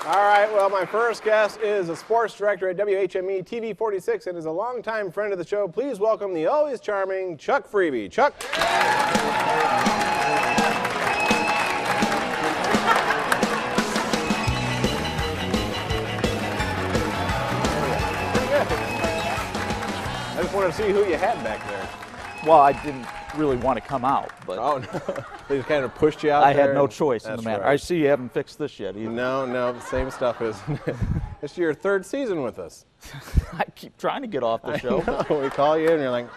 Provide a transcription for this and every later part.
All right, well, my first guest is a sports director at WHME TV 46 and is a longtime friend of the show. Please welcome the always charming Chuck Freeby. Chuck. I just wanted to see who you had back there. Well, I didn't really want to come out, but Oh, no. They just kind of pushed you out I there. had no choice in the That's matter. right. I see you haven't fixed this yet either. No, the same stuff, isn't it? It's your third season with us. I keep trying to get off the show. No, we call you and you're like,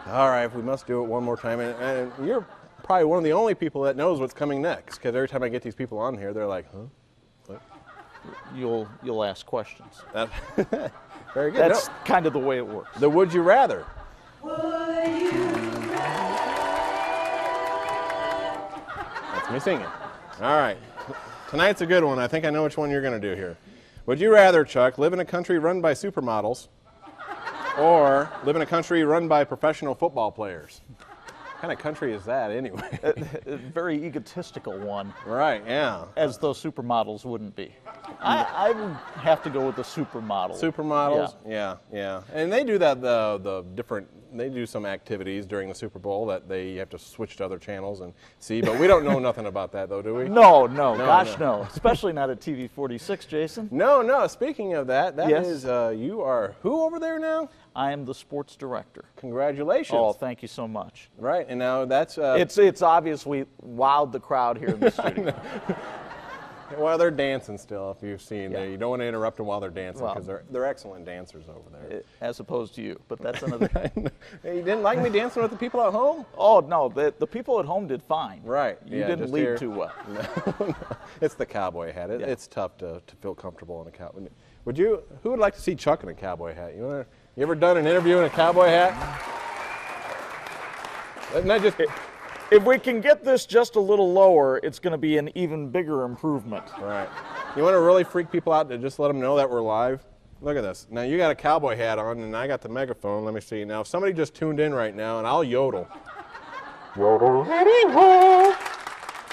all right, we must do it one more time. And you're probably one of the only people that knows what's coming next, because every time I get these people on here, they're like, huh? What? You'll ask questions. Very good. That's kind of the way it works. The Would You Rather. That's me singing. All right. Tonight's a good one. I think I know which one you're going to do here. Would you rather, Chuck, live in a country run by supermodels or live in a country run by professional football players? What kind of country is that anyway? A very egotistical one, Right, yeah. as those supermodels wouldn't be. I would have to go with the supermodel. Supermodels? Yeah. And they do that, they do some activities during the Super Bowl that they have to switch to other channels and see, but we don't know nothing about that though, do we? No, gosh, no. Especially not at TV 46, Jason. No. Speaking of that, Yes. is, you are who over there now? I am the sports director. Congratulations. Oh, thank you so much. Right, and now that's... It's obviously wowed the crowd here in the studio. Well, they're dancing still, if you've seen. Yeah. You don't want to interrupt them while they're dancing, Well, because they're excellent dancers over there. As opposed to you, but that's another. Hey, you didn't like me dancing with the people at home? Oh no, the people at home did fine. Right. You yeah, didn't just lead here. too well. No. It's the cowboy hat. Yeah. It's tough to feel comfortable in a cowboy. Who would like to see Chuck in a cowboy hat? You ever done an interview in a cowboy hat? Isn't that just... If we can get this just a little lower, it's going to be an even bigger improvement. Right. You want to really freak people out to just let them know that we're live? Look at this. Now, you got a cowboy hat on, and I got the megaphone. Let me see. Now, if somebody just tuned in right now, and I'll yodel. Yodel.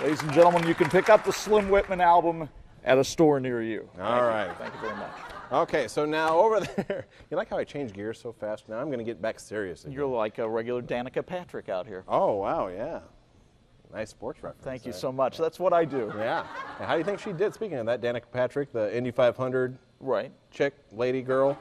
Ladies and gentlemen, you can pick up the Slim Whitman album at a store near you. All right. Thank you very much. Okay, so now over there, you like how I change gears so fast? Now I'm going to get back serious again. You're like a regular Danica Patrick out here. Oh, wow, yeah. Nice sports reference. Thank you there. so much. That's what I do. Yeah. Now, how do you think she did? Speaking of that, Danica Patrick, the Indy 500 Right. chick, lady, girl.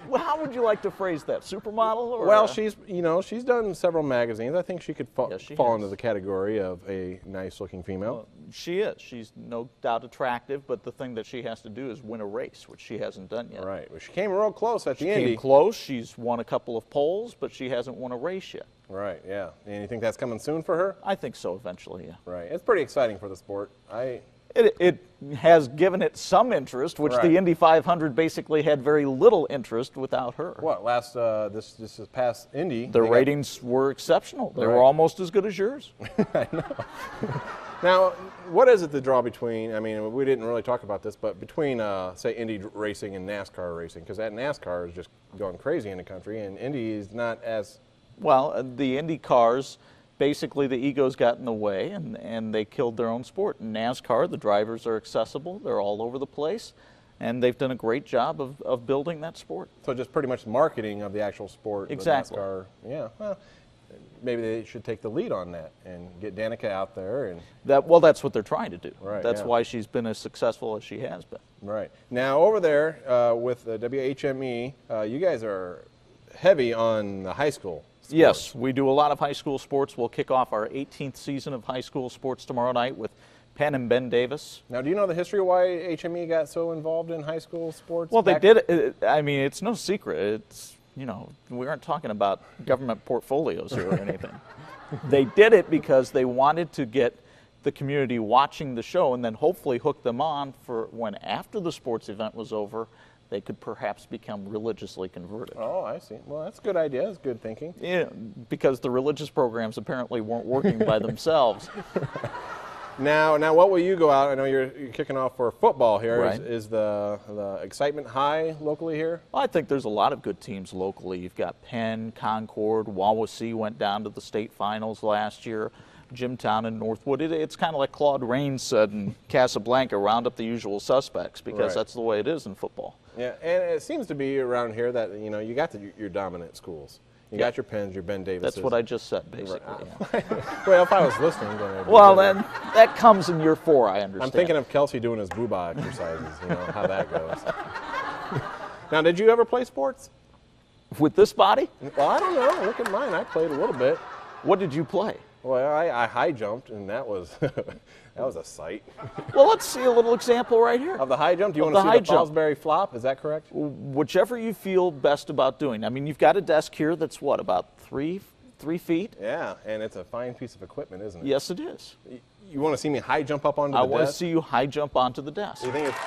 Well, how would you like to phrase that? Supermodel? Or Well, she's done several magazines. I think she could Yes, she fall has. into the category of a nice-looking female. She is. She's no doubt attractive, but the thing that she has to do is win a race, which she hasn't done yet. Right. Well, she came real close at the She Indy. came close. She's won a couple of polls, but she hasn't won a race yet. Right. Yeah. And you think that's coming soon for her? I think so eventually, yeah. Right. It's pretty exciting for the sport. It has given it some interest, which Right. the Indy 500 basically had very little interest without her. What this past Indy? The they got- ratings were exceptional. They Right. were almost as good as yours. Now, what is it the draw between? I mean, we didn't really talk about this, but between say Indy racing and NASCAR racing, because that NASCAR is just going crazy in the country, and Indy is not as. Well, the Indy cars, basically the egos got in the way and they killed their own sport. In NASCAR, the drivers are accessible. They're all over the place. And they've done a great job of building that sport. So just pretty much marketing of the actual sport. the Exactly. NASCAR, yeah. Well, maybe they should take the lead on that and get Danica out there and. That's what they're trying to do. Right, That's yeah. why she's been as successful as she has been. Right. Now over there with the WHME, you guys are heavy on the high school. Sports. Yes, we do a lot of high school sports. We'll kick off our 18th season of high school sports tomorrow night with Penn and Ben Davis. Now, do you know the history of why HME got so involved in high school sports? Well, they back- did. I mean, it's no secret. It's, we aren't talking about government portfolios here or anything. They did it because they wanted to get the community watching the show and then hopefully hook them on for when after the sports event was over, they could perhaps become religiously converted. Oh, I see. Well, that's a good idea. That's good thinking. Yeah, because the religious programs apparently weren't working by themselves. Now, what will you go out? I know you're kicking off for football here. Right. Is the excitement high locally here? Well, I think there's a lot of good teams locally. You've got Penn, Concord, Wawasee went down to the state finals last year. Jimtown and Northwood. It's kind of like Claude Rains said in Casablanca, round up the usual suspects, because that's the way it is in football. Yeah, and it seems to be around here that, you know, you got your dominant schools. You got your Penns, your Ben Davises. That's what I just said, basically. Right. Well, if I was listening, then it'd be well, good. then that comes in year 4, I understand. I'm thinking of Kelsey doing his booba exercises, you know, how that goes. Now, did you ever play sports? With this body? Well, I don't know. Look at mine. I played a little bit. What did you play? Well, I high jumped, and that was that was a sight. Well, let's see a little example right here. Of the high jump? Do you Of want to the see the high jump. Fosbury flop? Is that correct? Whichever you feel best about doing. I mean, you've got a desk here that's what, about 3 feet? Yeah, and it's a fine piece of equipment, isn't it? Yes, it is. You want to see me high jump up onto I the want to desk? see you high jump onto the desk. You think it's...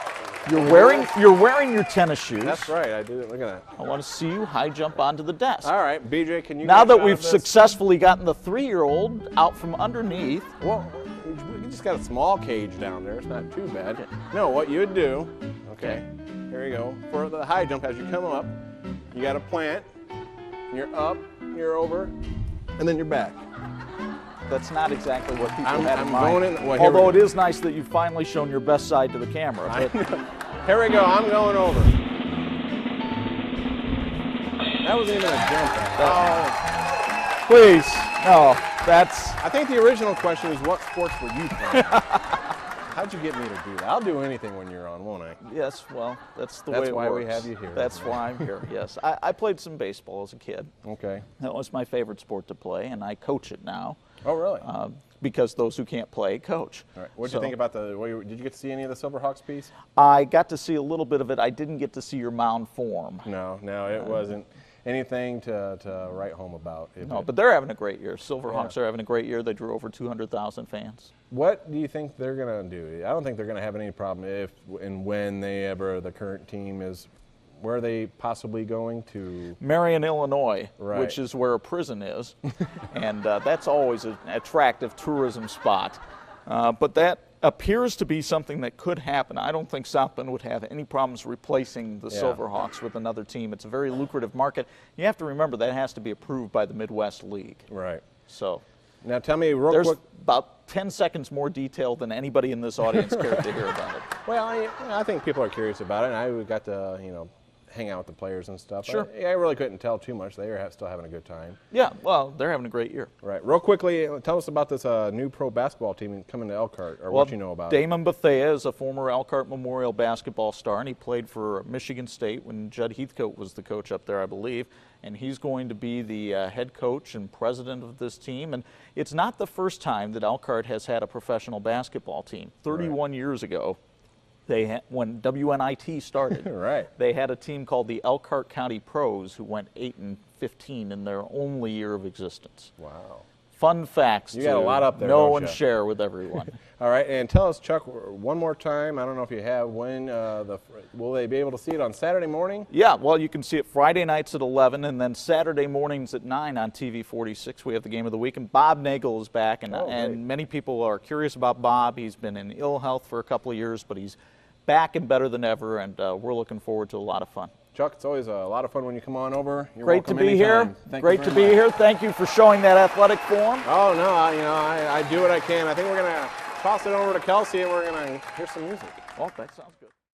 You're wearing your tennis shoes. That's right, I did. Look at that. I want to see you high jump onto the desk. All right, BJ, can you... Now get a that shot we've of this? successfully gotten the 3-year-old out from underneath. Well, we just got a small cage down there. It's not too bad. No, what you would do, okay, here you go. For the high jump, as you come up, you got to plant. You're up, you're over, and then you're back. That's not exactly what people I'm had in mind. going in, well, here Although we it go. is nice that you've finally shown your best side to the camera. But Here we go, I'm going over. That wasn't even a jump. Oh. please, no, that's... I think the original question is, what sports were you playing? How'd you get me to do that? I'll do anything when you're on, won't I? Yes, well, that's the way it works. That's why we have you here. That's why I'm here, yes. I played some baseball as a kid. Okay. That was my favorite sport to play, and I coach it now. Oh, really? Because those who can't play coach. All right. What did you think about did you get to see any of the Silverhawks piece? I got to see a little bit of it. I didn't get to see your mound form. No, it wasn't anything to write home about. No, but they're having a great year. Silverhawks are having a great year. They drew over 200,000 fans. What do you think they're going to do? I don't think they're going to have any problem if and when the current team is. Where are they possibly going to? Marion, Illinois, Right. which is where a prison is. And that's always an attractive tourism spot. But that appears to be something that could happen. I don't think South Bend would have any problems replacing the Silverhawks with another team. It's a very lucrative market. You have to remember that has to be approved by the Midwest League. Right. So now tell me real there's quick. about 10 seconds more detail than anybody in this audience cared to hear about it. Well, I think people are curious about it, and I got to hang out with the players and stuff. Sure. I really couldn't tell too much. They are still having a good time. Yeah, well, they're having a great year. Right. Real quickly, tell us about this new pro basketball team coming to Elkhart, or what you know about it. Damon Bethea is a former Elkhart Memorial basketball star, and he played for Michigan State when Judd Heathcote was the coach up there, I believe. And he's going to be the head coach and president of this team. And it's not the first time that Elkhart has had a professional basketball team. 31 years ago, when WNIT started, Right. they had a team called the Elkhart County Pros who went 8-15 in their only year of existence. Wow. Fun facts You to got a lot up there, know don't and ya? share with everyone. All right, and tell us, Chuck, one more time. I don't know if you have when will they be able to see it on Saturday morning? Yeah, well, you can see it Friday nights at 11, and then Saturday mornings at 9 on TV 46. We have the game of the week, and Bob Nagel is back, and many people are curious about Bob. He's been in ill health for a couple of years, but he's back and better than ever, and we're looking forward to a lot of fun. Chuck, it's always a lot of fun when you come on over. You're Great to welcome be anytime. here. Thank Great you to very be much. here. Thank you for showing that athletic form. Oh no, I do what I can. I think we're gonna toss it over to Kelsey, and we're gonna hear some music. Well, that sounds good.